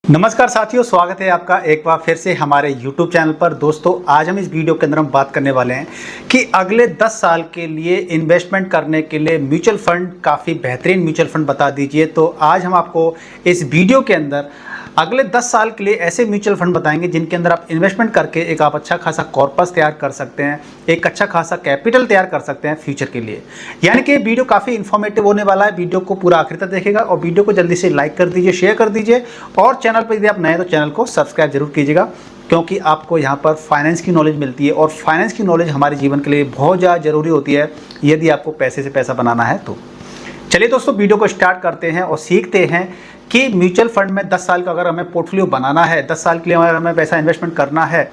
नमस्कार साथियों, स्वागत है आपका एक बार फिर से हमारे YouTube चैनल पर। दोस्तों, आज हम इस वीडियो के अंदर हम बात करने वाले हैं कि अगले 10 साल के लिए इन्वेस्टमेंट करने के लिए म्यूचुअल फंड, काफ़ी बेहतरीन म्यूचुअल फंड बता दीजिए। तो आज हम आपको इस वीडियो के अंदर अगले 10 साल के लिए ऐसे म्यूचुअल फंड बताएंगे जिनके अंदर आप इन्वेस्टमेंट करके एक आप अच्छा खासा कॉर्पस तैयार कर सकते हैं, एक अच्छा खासा कैपिटल तैयार कर सकते हैं फ्यूचर के लिए। यानी कि वीडियो काफ़ी इन्फॉर्मेटिव होने वाला है। वीडियो को पूरा आखिर तक देखिएगा और वीडियो को जल्दी से लाइक कर दीजिए, शेयर कर दीजिए और चैनल पर यदि आप नए हैं तो चैनल को सब्सक्राइब जरूर कीजिएगा, क्योंकि आपको यहाँ पर फाइनेंस की नॉलेज मिलती है और फाइनेंस की नॉलेज हमारे जीवन के लिए बहुत ज़्यादा जरूरी होती है यदि आपको पैसे से पैसा बनाना है तो। चलिए दोस्तों, वीडियो को स्टार्ट करते हैं और सीखते हैं कि म्यूचुअल फंड में 10 साल का अगर हमें पोर्टफोलियो बनाना है, 10 साल के लिए अगर हमें पैसा इन्वेस्टमेंट करना है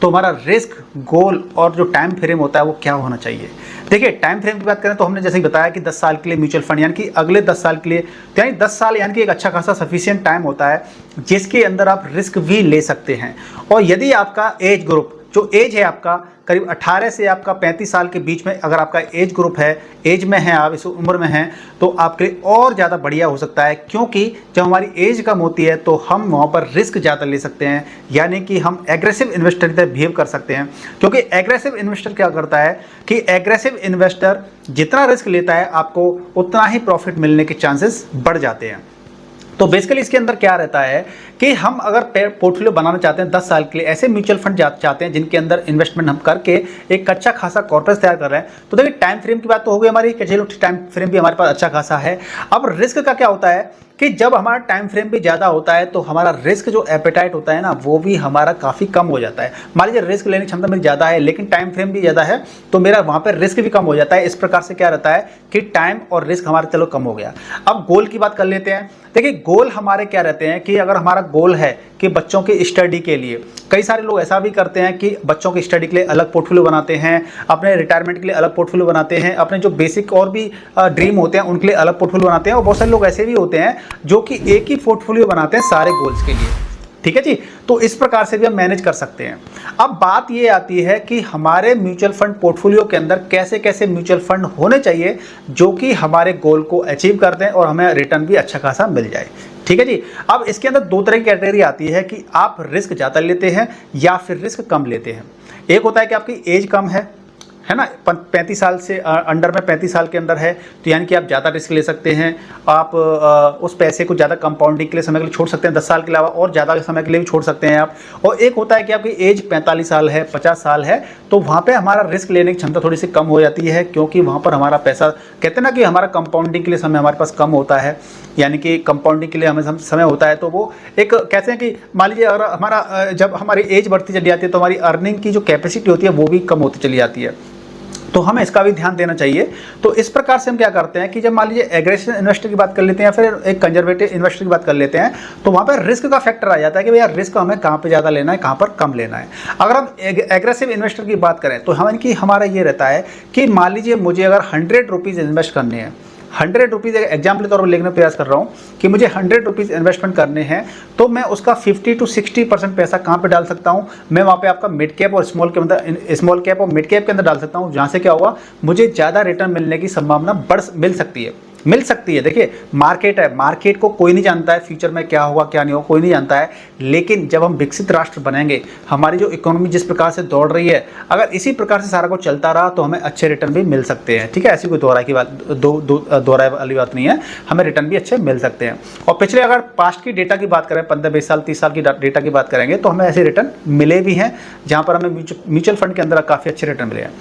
तो हमारा रिस्क, गोल और जो टाइम फ्रेम होता है वो क्या होना चाहिए। देखिए, टाइम फ्रेम की बात करें तो हमने जैसे ही बताया कि 10 साल के लिए म्यूचुअल फंड यानी कि अगले 10 साल के लिए, तो यानी 10 साल यानी कि एक अच्छा खासा सफिशिएंट टाइम होता है जिसके अंदर आप रिस्क भी ले सकते हैं। और यदि आपका एज ग्रुप, जो एज है आपका करीब 18 से आपका 35 साल के बीच में अगर आपका एज ग्रुप है, एज में है, आप इस उम्र में हैं, तो आपके लिए और ज़्यादा बढ़िया हो सकता है, क्योंकि जब हमारी एज कम होती है तो हम वहाँ पर रिस्क ज़्यादा ले सकते हैं। यानी कि हम एग्रेसिव इन्वेस्टर की तरह बिहेव कर सकते हैं, क्योंकि एग्रेसिव इन्वेस्टर क्या करता है कि एग्रेसिव इन्वेस्टर जितना रिस्क लेता है आपको उतना ही प्रॉफिट मिलने के चांसेस बढ़ जाते हैं। तो बेसिकली इसके अंदर क्या रहता है कि हम अगर पोर्टफोलियो बनाना चाहते हैं 10 साल के लिए, ऐसे म्यूचुअल फंड चाहते हैं जिनके अंदर इन्वेस्टमेंट हम करके एक अच्छा खासा कॉर्पस तैयार कर रहे हैं। तो देखिए, टाइम फ्रेम की बात तो हो गई हमारी कि चलो टाइम फ्रेम भी हमारे पास अच्छा खासा है। अब रिस्क का क्या होता है कि जब हमारा टाइम फ्रेम भी ज़्यादा होता है तो हमारा रिस्क जो एपेटाइट होता है ना, वो भी हमारा काफ़ी कम हो जाता है। मान लीजिए रिस्क लेने की क्षमता मेरी ज़्यादा है लेकिन टाइम फ्रेम भी ज़्यादा है, तो मेरा वहाँ पर रिस्क भी कम हो जाता है। इस प्रकार से क्या रहता है कि टाइम और रिस्क हमारा चलो कम हो गया। अब गोल की बात कर लेते हैं। देखिए, गोल हमारे क्या रहते हैं कि अगर हमारा गोल है कि बच्चों की स्टडी के लिए, कई सारे लोग ऐसा भी करते हैं कि बच्चों की स्टडी के लिए अलग पोर्टफोलियो बनाते हैं, अपने रिटायरमेंट के लिए अलग पोर्टफोलियो बनाते हैं, अपने जो बेसिक और भी ड्रीम होते हैं उनके लिए अलग पोर्टफोलियो बनाते हैं। और बहुत सारे लोग ऐसे भी होते हैं जो कि एक ही पोर्टफोलियो बनाते हैं सारे गोल्स के लिए। ठीक है जी, तो इस प्रकार से भी हम मैनेज कर सकते हैं। अब बात ये आती है कि हमारे म्यूचुअल फंड पोर्टफोलियो के अंदर कैसे कैसे म्यूचुअल फंड होने चाहिए जो कि हमारे गोल को अचीव कर दें और हमें रिटर्न भी अच्छा खासा मिल जाए। ठीक है जी। अब इसके अंदर दो तरह की कैटेगरी आती है कि आप रिस्क ज़्यादा लेते हैं या फिर रिस्क कम लेते हैं। एक होता है कि आपकी एज कम है ना, 35 साल से अंडर में 35 साल के अंदर है, तो यानी कि आप ज़्यादा रिस्क ले सकते हैं। आप उस पैसे को ज़्यादा कंपाउंडिंग के लिए समय के लिए छोड़ सकते हैं, 10 साल के अलावा और ज़्यादा समय के लिए भी छोड़ सकते हैं आप। और एक होता है कि आपकी एज 45 साल है, 50 साल है, तो वहाँ पे हमारा रिस्क लेने की क्षमता थोड़ी सी कम हो जाती है, क्योंकि वहाँ पर हमारा पैसा, कहते हैं ना कि हमारा कंपाउंडिंग के लिए समय हमारे पास कम होता है। यानी कि कंपाउंडिंग के लिए हमें समय होता है, तो वो एक कहते हैं कि मान लीजिए अगर हमारा जब हमारी एज बढ़ती चली जाती है तो हमारी अर्निंग की जो कैपेसिटी होती है वो भी कम होती चली जाती है, तो हमें इसका भी ध्यान देना चाहिए। तो इस प्रकार से हम क्या करते हैं कि जब मान लीजिए एग्रेसिव इन्वेस्टर की बात कर लेते हैं या फिर एक कंजर्वेटिव इन्वेस्टर की बात कर लेते हैं, तो वहाँ पर रिस्क का फैक्टर आ जाता है कि भैया रिस्क हमें कहाँ पे ज़्यादा लेना है, कहाँ पर कम लेना है। अगर हम एग्रेसिव इन्वेस्टर की बात करें तो हमारा ये रहता है कि मान लीजिए मुझे अगर 100 रुपीज़ इन्वेस्ट करने हैं, 100 रुपीज़ एग्जाम्पल के तौर पर लिखने का प्रयास कर रहा हूँ कि मुझे 100 रुपीज़ इन्वेस्टमेंट करने हैं, तो मैं उसका 50 to 60% पैसा कहाँ पे डाल सकता हूँ, मैं वहाँ पे आपका मिड कैप और स्मॉल कैप और मिड कैप के अंदर डाल सकता हूँ, जहाँ से क्या होगा, मुझे ज़्यादा रिटर्न मिलने की संभावना मिल सकती है। देखिए, मार्केट है, मार्केट को कोई नहीं जानता है फ्यूचर में क्या होगा क्या नहीं होगा, कोई नहीं जानता है। लेकिन जब हम विकसित राष्ट्र बनेंगे, हमारी जो इकोनॉमी जिस प्रकार से दौड़ रही है, अगर इसी प्रकार से सारा कुछ चलता रहा तो हमें अच्छे रिटर्न भी मिल सकते हैं। ठीक है, ऐसी कोई दोहराए वाली बात नहीं है, हमें रिटर्न भी अच्छे मिल सकते हैं। और पिछले अगर पास्ट की डेटा की बात करें, 15-20 साल 30 साल की डेटा की बात करेंगे, तो हमें ऐसे रिटर्न मिले भी हैं जहाँ पर हमें म्यूचुअल फंड के अंदर काफ़ी अच्छे रिटर्न मिले हैं।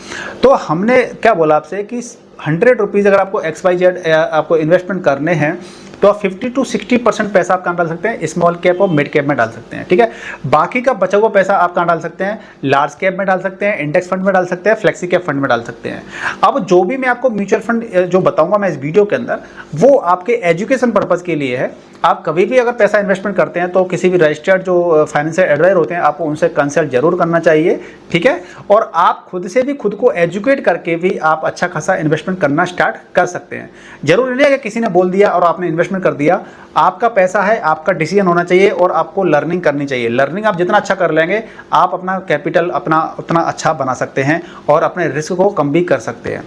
तो हमने क्या बोला आपसे कि 100 रुपीज़ अगर आपको XYZ आपको इन्वेस्टमेंट करने हैं तो आप 50 to 60% पैसा आप कहाँ डाल सकते हैं, स्मॉल कैप और मिड कैप में डाल सकते हैं। ठीक है, बाकी का बचा हुआ पैसा आप कहाँ डाल सकते हैं, लार्ज कैप में डाल सकते हैं, इंडेक्स फंड में डाल सकते हैं, फ्लेक्सी कैप फंड में डाल सकते हैं। अब जो भी मैं आपको म्यूचुअल फंड जो बताऊंगा मैं इस वीडियो के अंदर, वो आपके एजुकेशन पर्पज़ के लिए है। आप कभी भी अगर पैसा इन्वेस्टमेंट करते हैं तो किसी भी रजिस्टर्ड जो फाइनेंशियल एडवाइजर होते हैं आपको उनसे कंसल्ट जरूर करना चाहिए। ठीक है, और आप खुद से भी खुद को एजुकेट करके भी आप अच्छा खासा इन्वेस्टमेंट करना स्टार्ट कर सकते हैं। जरूरी नहीं है कि किसी ने बोल दिया और आपने इन्वेस्टमेंट कर दिया। आपका पैसा है, आपका डिसीजन होना चाहिए और आपको लर्निंग करनी चाहिए। लर्निंग आप जितना अच्छा कर लेंगे, आप अपना कैपिटल अपना उतना अच्छा बना सकते हैं और अपने रिस्क को कम भी कर सकते हैं।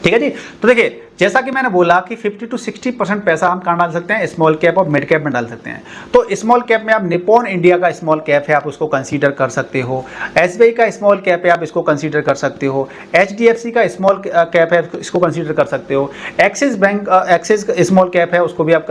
ठीक है जी। तो देखिए, जैसा कि मैंने बोला कि 50 to 60% पैसा हम कहाँ डाल सकते हैं, स्मॉल कैप और मिड कैप में डाल सकते हैं। तो स्मॉल कैप में आप निप्पॉन इंडिया का स्मॉल कैप है, आप उसको कंसीडर कर सकते हो। एसबीआई का स्मॉल कैप है, आप इसको कंसीडर कर सकते हो। एचडीएफसी का स्मॉल कैप है, इसको कंसीडर कर सकते हो। Axis bank axis small cap है, उसको भी आप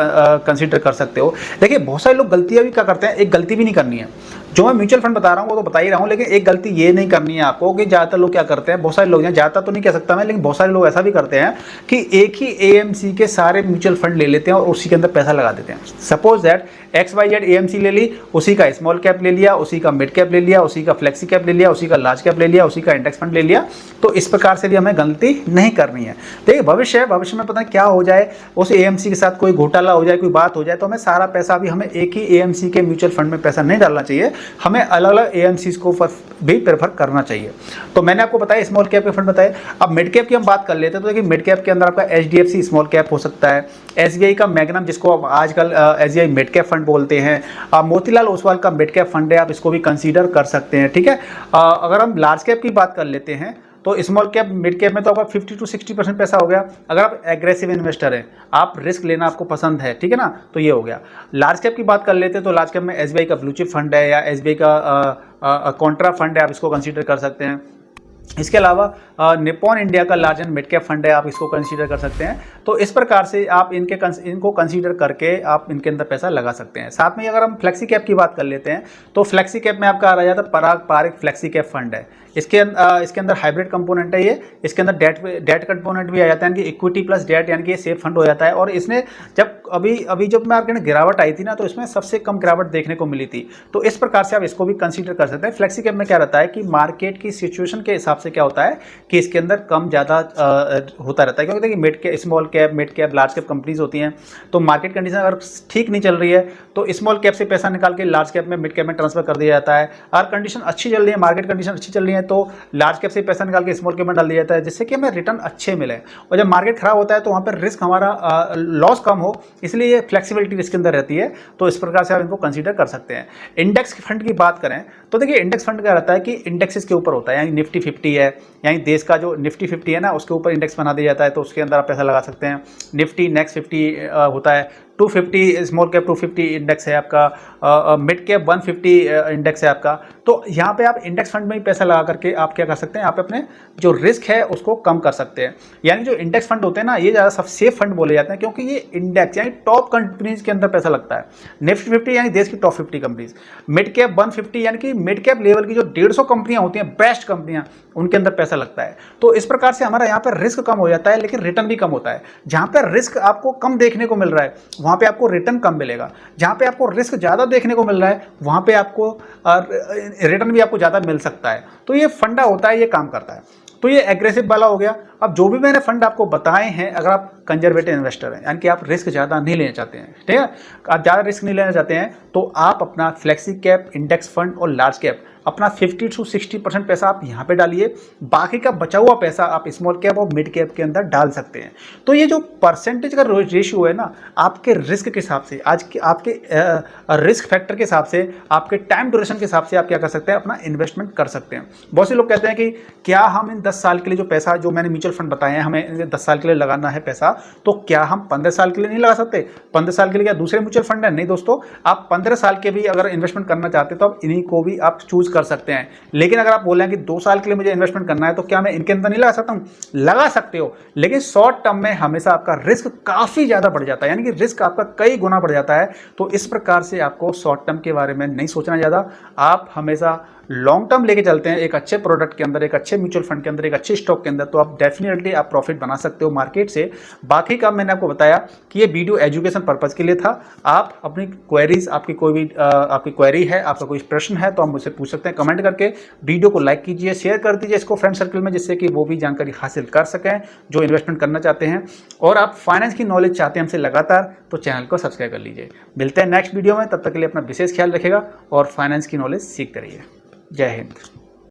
कंसीडर कर सकते हो। देखिए बहुत सारे लोग गलतियां भी क्या करते हैं, एक गलती भी नहीं करनी है, जो मैं म्यूचुअल फंड बता रहा हूँ वो तो बता ही रहा हूँ, लेकिन एक गलती ये नहीं करनी है आपको कि ज़्यादातर लोग क्या करते हैं, बहुत सारे लोग हैं, ज़्यादातर तो नहीं कह सकता मैं, लेकिन बहुत सारे लोग ऐसा भी करते हैं कि एक ही एएमसी के सारे म्यूचुअल फंड ले लेते हैं और उसी के अंदर पैसा लगा देते हैं। सपोज दैट XYZ एएमसी ले ली, उसी का स्मॉल कैप ले लिया, उसी का मिड कैप ले लिया, उसी का फ्लेक्सी कैप ले लिया, उसी का लार्ज कैप ले लिया, उसी का इंडेक्स फंड ले लिया। तो इस प्रकार से भी हमें गलती नहीं करनी है। देखिए भविष्य में पता क्या हो जाए, उस एएमसी के साथ कोई घोटाला हो जाए, कोई बात हो जाए, तो हमें सारा पैसा भी हमें एक ही एएमसी के म्यूचुअल फंड में पैसा नहीं डालना चाहिए, हमें अलग अलग एएमसीज को भी प्रेफर करना चाहिए। तो मैंने आपको बताया स्मॉल कैप के फंड बताए। अब मिड कैप की हम बात कर लेते हैं। तो देखिए मिड कैप के अंदर आपका एचडीएफसी स्मॉल कैप हो सकता है, एसबीआई का मैग्नम जिसको आजकल एसबीआई मिड कैप फंड बोलते हैं, मोतीलाल ओसवाल का मिड कैप फंड है, आप इसको भी कंसीडर कर सकते हैं। ठीक है, अगर हम लार्ज कैप की बात कर लेते हैं तो स्मॉल कैप मिड कैप में तो आपका 50 to 60% पैसा हो गया। अगर आप एग्रेसिव इन्वेस्टर हैं, आप रिस्क लेना आपको पसंद है, ठीक है ना, तो ये हो गया। लार्ज कैप की बात कर लेते हैं तो लार्ज कैप में एसबीआई का ब्लू चिप फंड है या एसबीआई का कॉन्ट्रा फंड है, आप इसको कंसीडर कर सकते हैं। इसके अलावा निप्पॉन इंडिया का large and mid cap fund है, आप इसको कंसीडर कर सकते हैं। तो इस प्रकार से आप इनको कंसीडर करके आप इनके अंदर पैसा लगा सकते हैं। साथ में अगर हम फ्लेक्सी कैप की बात कर लेते हैं तो फ्लेक्सी कैप में आपका आ जाता है पराग पारिक फ्लेक्सी कैप फंड है। इसके अंदर हाइब्रिड कंपोनेंट है ये, इसके अंदर डेट कंपोनेंट भी आ जाता है, यानी कि इक्विटी प्लस डेट, यानी कि ये सेफ फंड हो जाता है। और इसने जब अभी जब मार्केट में गिरावट आई थी ना, तो इसमें सबसे कम गिरावट देखने को मिली थी। तो इस प्रकार से आप इसको भी कंसीडर कर सकते हैं। फ्लेक्सी कैप में क्या रहता है कि मार्केट की सिचुएशन के हिसाब से क्या होता है कि इसके अंदर कम ज़्यादा होता रहता है, क्योंकि देखिए mid cap, small cap, mid cap, large cap companies होती हैं। तो मार्केट कंडीशन अगर ठीक नहीं चल रही है तो स्मॉल कैप से पैसा निकाल के लार्ज कैप में, मिड कैप में ट्रांसफर कर दिया जाता है। अगर कंडीशन अच्छी चल रही है, मार्केट कंडीशन अच्छी चल रही है, तो लार्ज कैप से पैसा निकाल के स्मॉल कैप में डाल दिया जाता है, जिससे कि हमें रिटर्न अच्छे मिले। और जब मार्केट खराब होता है तो वहाँ पर रिस्क हमारा लॉस कम हो, इसलिए ये फ्लेक्सिबिलिटी इसके अंदर रहती है। तो इस प्रकार से आप इनको कंसीडर कर सकते हैं। इंडेक्स फंड की बात करें तो देखिए इंडेक्स फंड क्या रहता है कि इंडेक्सेस के ऊपर होता है, यानी निफ्टी 50 है, यानी देश का जो निफ्टी 50 है ना, उसके ऊपर इंडेक्स बना दिया जाता है, तो उसके अंदर आप पैसा लगा सकते हैं। निफ्टी नेक्स्ट 50 होता है, 250 स्मॉल कैप 250 इंडेक्स है आपका, मिड कैप 150 इंडेक्स है आपका। तो यहाँ पे आप इंडेक्स फंड में ही पैसा लगा करके आप क्या कर सकते हैं, आप अपने जो रिस्क है उसको कम कर सकते हैं। यानी जो इंडेक्स फंड होते हैं ना, ये ज़्यादा सब सेफ फंड बोले जाते हैं, क्योंकि ये इंडेक्स यानी टॉप कंपनीज के अंदर पैसा लगता है। निफ्टी 50 यानी देश की टॉप 50 कंपनीज, मिड कैप 150 यानी कि मिड कैप लेवल की जो 150 कंपनियां होती हैं, बेस्ट कंपनियां, उनके अंदर पैसा लगता है। तो इस प्रकार से हमारा यहाँ पर रिस्क कम हो जाता है, लेकिन रिटर्न भी कम होता है। जहाँ पर रिस्क आपको कम देखने को मिल रहा है वहाँ पे आपको रिटर्न कम मिलेगा, जहाँ पे आपको रिस्क ज़्यादा देखने को मिल रहा है वहाँ पे आपको रिटर्न भी आपको ज़्यादा मिल सकता है। तो ये फंडा होता है, ये काम करता है। तो ये एग्रेसिव वाला हो गया। अब जो भी मैंने फंड आपको बताए हैं, अगर आप कंजर्वेटिव इन्वेस्टर हैं, यानी कि आप रिस्क ज़्यादा नहीं लेना चाहते हैं, ठीक है, आप ज़्यादा रिस्क नहीं लेना चाहते हैं, तो आप अपना फ्लेक्सी कैप, इंडेक्स फंड और लार्ज कैप अपना 50 to 60% पैसा आप यहाँ पे डालिए, बाकी का बचा हुआ पैसा आप स्मॉल कैप और मिड कैप के अंदर डाल सकते हैं। तो ये जो परसेंटेज का रेशियो है ना, आपके रिस्क के हिसाब से, आज के आपके रिस्क फैक्टर के हिसाब से, आपके टाइम ड्यूरेशन के हिसाब से आप क्या कर सकते हैं, अपना इन्वेस्टमेंट कर सकते हैं। बहुत से लोग कहते हैं कि क्या हम इन 10 साल के लिए जो पैसा, जो मैंने म्यूचुअल फंड बताए हैं, हमें 10 साल के लिए लगाना है पैसा, तो क्या हम 15 साल के लिए नहीं लगा सकते? 15 साल के लिए क्या दूसरे म्यूचुअल फंड है? नहीं दोस्तों, आप 15 साल के भी अगर इन्वेस्टमेंट करना चाहते हैं तो आप इन्हीं को भी आप चूज कर सकते हैं। लेकिन अगर आप बोले हैं कि 2 साल के लिए मुझे इन्वेस्टमेंट करना है, तो क्या मैं इनके अंदर नहीं लगा सकता हूं? लगा सकते हो, लेकिन शॉर्ट टर्म में हमेशा आपका रिस्क काफी ज्यादा बढ़ जाता है, यानी कि रिस्क आपका कई गुना बढ़ जाता है। तो इस प्रकार से आपको शॉर्ट टर्म के बारे में नहीं सोचना ज्यादा, आप हमेशा लॉन्ग टर्म लेके चलते हैं एक अच्छे प्रोडक्ट के अंदर, एक अच्छे म्यूचुअल फंड के अंदर, एक अच्छे स्टॉक के अंदर, तो आप डेफिनेटली आप प्रॉफिट बना सकते हो मार्केट से। बाकी का मैंने आपको बताया कि ये वीडियो एजुकेशन पर्पज के लिए था। आप अपनी क्वेरीज, आपकी कोई भी आपकी क्वेरी है, आपका कोई प्रश्न है, तो आप मुझसे पूछ सकते हैं कमेंट करके। वीडियो को लाइक कीजिए, शेयर कर दीजिए इसको फ्रेंड सर्कल में, जिससे कि वो भी जानकारी हासिल कर सकें जो इन्वेस्टमेंट करना चाहते हैं। और आप फाइनेंस की नॉलेज चाहते हैं हमसे लगातार, तो चैनल को सब्सक्राइब कर लीजिए। मिलते हैं नेक्स्ट वीडियो में, तब तक के लिए अपना विशेष ख्याल रखेगा और फाइनेंस की नॉलेज सीखते रहिए। जय हिंद।